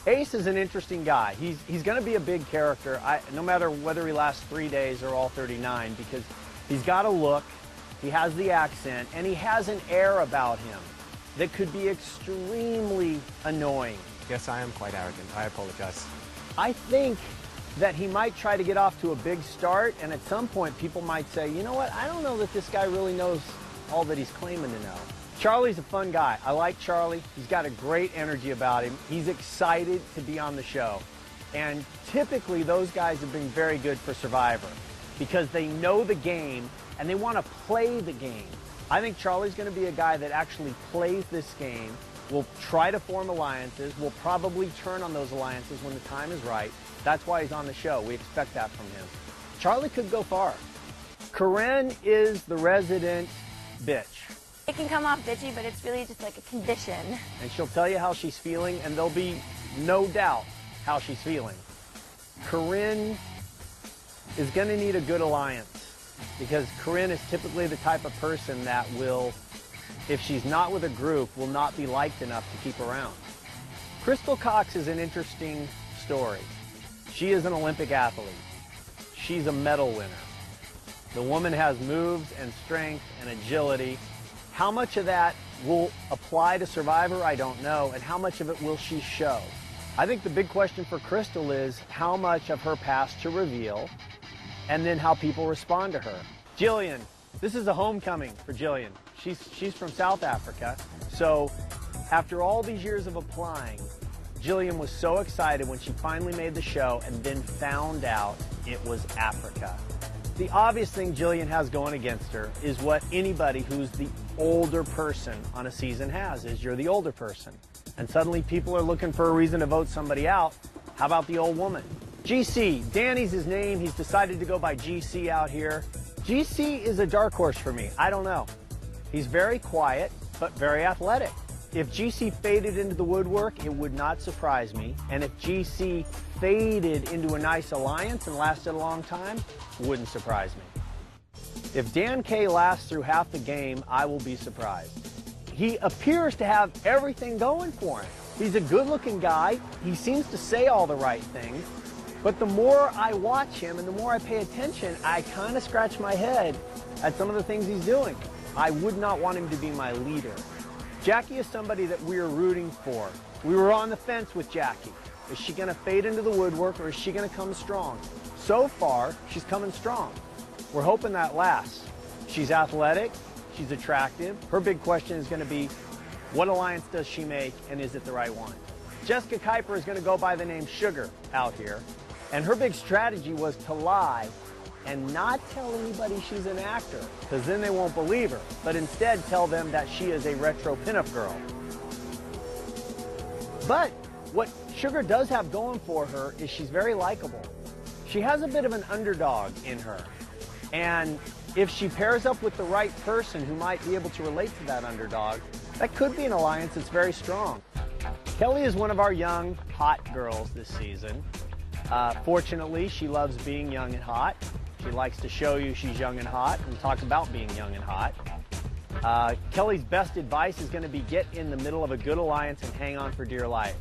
Ace is an interesting guy. He's going to be a big character, no matter whether he lasts 3 days or all 39, because he's got a look, he has the accent, and he has an air about him that could be extremely annoying. Yes, I am quite arrogant. I apologize. I think that he might try to get off to a big start, and at some point people might say, you know what, I don't know that this guy really knows all that he's claiming to know. Charlie's a fun guy. I like Charlie. He's got a great energy about him. He's excited to be on the show. And typically those guys have been very good for Survivor because they know the game and they want to play the game. I think Charlie's going to be a guy that actually plays this game, will try to form alliances, will probably turn on those alliances when the time is right. That's why he's on the show. We expect that from him. Charlie could go far. Corinne is the resident bitch. It can come off bitchy, but it's really just like a condition. And she'll tell you how she's feeling, and there'll be no doubt how she's feeling. Corinne is going to need a good alliance because Corinne is typically the type of person that will, if she's not with a group, will not be liked enough to keep around. Crystal Cox is an interesting story. She is an Olympic athlete. She's a medal winner. The woman has moves and strength and agility. How much of that will apply to Survivor, I don't know, and how much of it will she show? I think the big question for Crystal is how much of her past to reveal, and then how people respond to her. Jillian, this is a homecoming for Jillian. She's from South Africa, so after all these years of applying, Jillian was so excited when she finally made the show and then found out it was Africa. The obvious thing Jillian has going against her is what anybody who's the older person on a season has, is you're the older person. And suddenly people are looking for a reason to vote somebody out. How about the old woman? GC, Danny's his name. He's decided to go by GC out here. GC is a dark horse for me. I don't know. He's very quiet, but very athletic. If GC faded into the woodwork, it would not surprise me. And if GC faded into a nice alliance and lasted a long time, wouldn't surprise me. If Dan K lasts through half the game, I will be surprised. He appears to have everything going for him. He's a good-looking guy. He seems to say all the right things. But the more I watch him and the more I pay attention, I kind of scratch my head at some of the things he's doing. I would not want him to be my leader. Jackie is somebody that we're rooting for. We were on the fence with Jackie. Is she going to fade into the woodwork or is she going to come strong? So far, she's coming strong. We're hoping that lasts. She's athletic, she's attractive. Her big question is going to be, what alliance does she make and is it the right one? Jessica Kuiper is going to go by the name Sugar out here. And her big strategy was to lie and not tell anybody she's an actor, because then they won't believe her, but instead tell them that she is a retro pinup girl. But what Sugar does have going for her is she's very likable. She has a bit of an underdog in her, and if she pairs up with the right person who might be able to relate to that underdog, that could be an alliance that's very strong. Kelly is one of our young, hot girls this season. Fortunately, she loves being young and hot. She likes to show you she's young and hot and talk about being young and hot. Kelly's best advice is going to be get in the middle of a good alliance and hang on for dear life.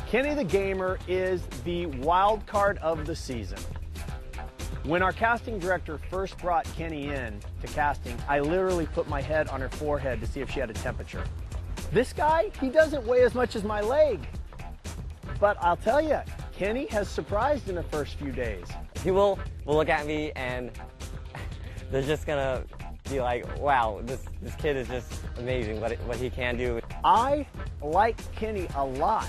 Kenny the Gamer is the wild card of the season. When our casting director first brought Kenny in to casting, I literally put my head on her forehead to see if she had a temperature. This guy, he doesn't weigh as much as my leg. But I'll tell you, Kenny has surprised in the first few days. People will look at me and they're just gonna be like, wow, this kid is just amazing, what he can do. I like Kenny a lot.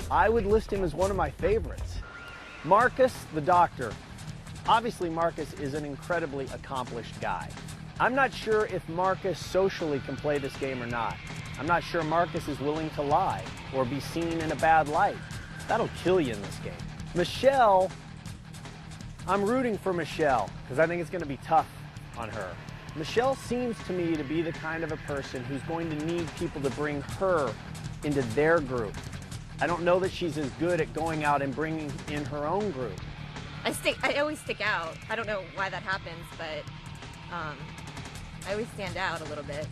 I would list him as one of my favorites. Marcus, the doctor. Obviously, Marcus is an incredibly accomplished guy. I'm not sure if Marcus socially can play this game or not. I'm not sure Marcus is willing to lie or be seen in a bad light. That'll kill you in this game. Michelle, I'm rooting for Michelle because I think it's going to be tough on her. Michelle seems to me to be the kind of a person who's going to need people to bring her into their group. I don't know that she's as good at going out and bringing in her own group. I always stick out. I don't know why that happens, but I always stand out a little bit.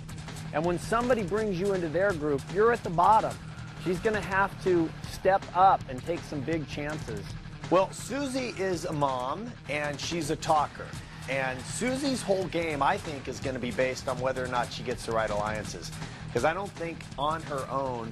And when somebody brings you into their group, you're at the bottom. She's going to have to step up and take some big chances. Well, Susie is a mom, and she's a talker. And Susie's whole game, I think, is going to be based on whether or not she gets the right alliances. Because I don't think on her own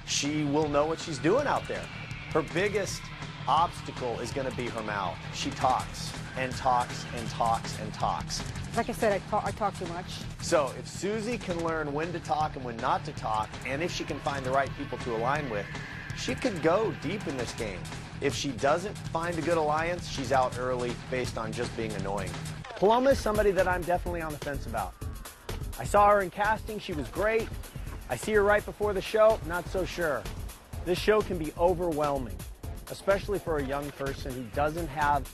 she will know what she's doing out there. Her biggest obstacle is going to be her mouth. She talks and talks and talks and talks. Like I said, I talk too much. So if Susie can learn when to talk and when not to talk, and if she can find the right people to align with, she could go deep in this game. If she doesn't find a good alliance, she's out early based on just being annoying. Paloma is somebody that I'm definitely on the fence about. I saw her in casting. She was great. I see her right before the show. Not so sure. This show can be overwhelming, especially for a young person who doesn't have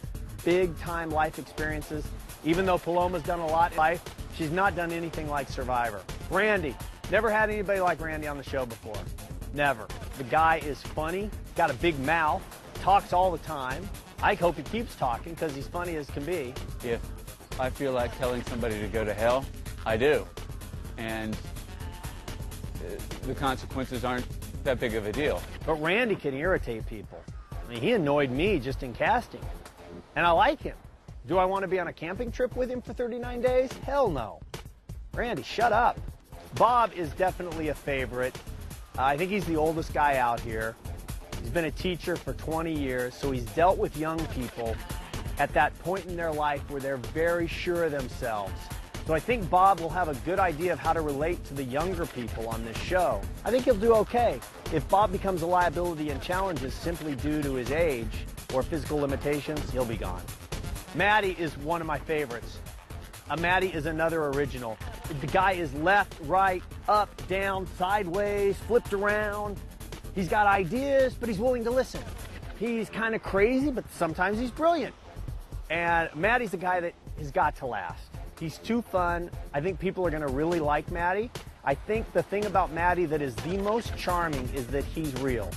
big-time life experiences. Even though Paloma's done a lot in life, she's not done anything like Survivor. Randy. Never had anybody like Randy on the show before. Never. The guy is funny, got a big mouth, talks all the time. I hope he keeps talking because he's funny as can be. If I feel like telling somebody to go to hell, I do. And the consequences aren't that big of a deal. But Randy can irritate people. I mean, he annoyed me just in casting. And I like him. Do I want to be on a camping trip with him for 39 days? Hell no. Randy, shut up. Bob is definitely a favorite. I think he's the oldest guy out here. He's been a teacher for 20 years, so he's dealt with young people at that point in their life where they're very sure of themselves. So I think Bob will have a good idea of how to relate to the younger people on this show. I think he'll do okay. If Bob becomes a liability in challenges simply due to his age or physical limitations, he'll be gone. Maddie is one of my favorites. Maddie is another original. The guy is left, right, up, down, sideways, flipped around. He's got ideas, but he's willing to listen. He's kind of crazy, but sometimes he's brilliant. And Maddie's the guy that has got to last. He's too fun. I think people are going to really like Maddie. I think the thing about Maddie that is the most charming is that he's real.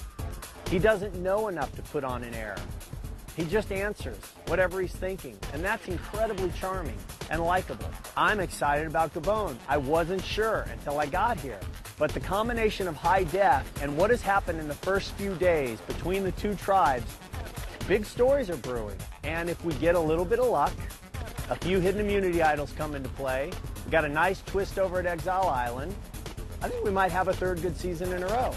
He doesn't know enough to put on an air. He just answers whatever he's thinking, and that's incredibly charming and likable. I'm excited about Gabon. I wasn't sure until I got here. But the combination of high def and what has happened in the first few days between the two tribes, big stories are brewing. And if we get a little bit of luck, a few hidden immunity idols come into play, we got a nice twist over at Exile Island, I think we might have a third good season in a row.